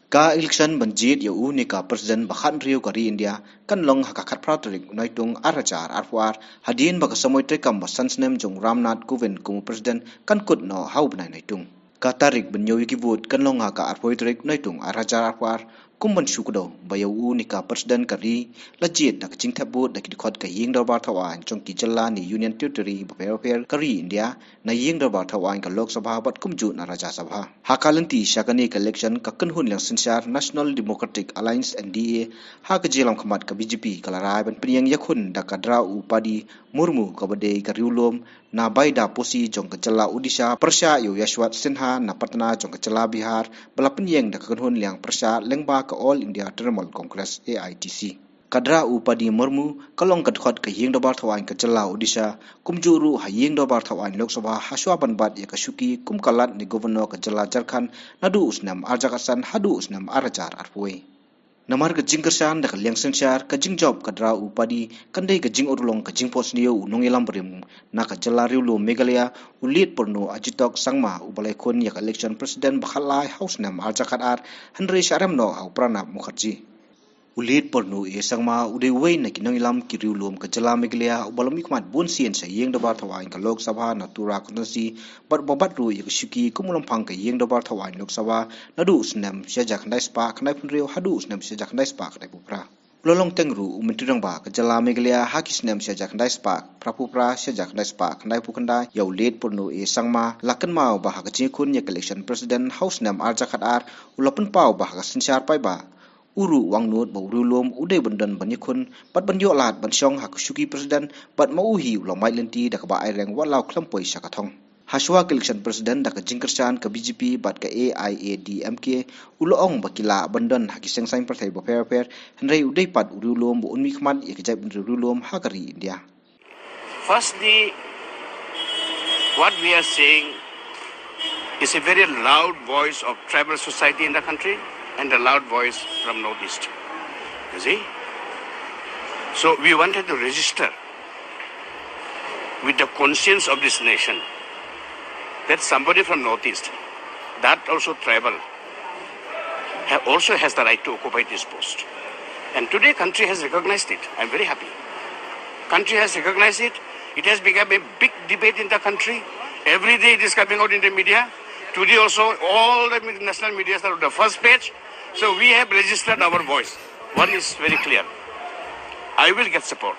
Ka election banjit ya unika President bakhan riu kari India kan long hakakat pratrik noitung arajar arwar hadin baka samoy trekam basansnem jong Ramnath Kovind kumu President kan kut no haubnai noitung. Ka tarik banyoy kivut kan long haka arwoi trek noitung arajar arwar kumban syukdo bayau unika President kari lajit nak jing tabut nak dikot ka ying darbar tawan jong ki jalla ni Union Territory baper kari India na ying darbar tawan ka Lok Sabha bat kumju na Raja Sabha. Hakalanti syakani ka election ka kanhun lang sinsar National Democratic Alliance NDA ha ka jelam khamat ka BJP kalarai ban priang yakhun da kadra upadi murmu ka bade ka riulom na baida posi jong ka jalla Odisha Persha yu Yashwat Sinha na Patna jong ka jalla Bihar bala penyeng da kanhun lang Persha lengba ka All India Trinamool Congress AITC. Kadra upadi murmu kalong kadkhot ka yeng dobar thawan ka jalla Odisha kumjuru ha yeng dobar thawan Lok Sabha haswa banbat ya kasuki kumkalat ni Governor ka jalla Jharkhand nadu usnam arjakasan hadu usnam arajar arpoi. Namar ka jingkersan da ka liang sensyar ka jingjob kadra upadi kandai ka jing urlong ka jingpos niyo unong ilam berim na ka jalla riulo Meghalaya ulit Purno Sangma ubalai kun ya ka Elekshon President bakhalai house nam arjakat ar Henry Sharemno au Pranab Mukherjee. Ulit Purno Sangma udai wei na kinong ilam ki riulom ka jalla Meghalaya ubalam ikmat bun sien sa yeng dabar thawain ka Lok Sabha na tura konstansi bat babat ru ya syuki kumulam phang ka yeng dabar thawain Lok Sabha nadu usnam syajak ndai spa khnai punriu hadu usnam syajak ndai spa khnai pupra. Lolong tengru umentirang ba ka jalla Meghalaya hakisnam syajak ndai spa prapupra syajak ndai spa khnai pukanda ya ulit Purno Sangma lakan mau ba ka jikun ya Election President house nam arjakat ar ulapun pau ba ka sinsar pai ba uru wangnut ba urulom udai bandan banyakun bat banyo lat bansyong hakusuki President bat mauhi ulamai lenti da ka ba aireng walau klampoi sakathong. Haswa Election President da ka jingkersan ka BJP bat ka AIADMK ulong bakila bandan hakiseng sain partai ba per henry udai pat urulom bu unmi khmat ya kajai urulom hakari India. Firstly, what we are saying is a very loud voice of tribal society in the country and a loud voice from Northeast. You see? So we wanted to register with the conscience of this nation that somebody from Northeast, that also tribal, also has the right to occupy this post. And today country has recognized it. I'm very happy. Country has recognized it. It has become a big debate in the country. Every day it is coming out in the media. Today also all the national media are on the first page. So we have registered our voice. One is very clear. I will get support.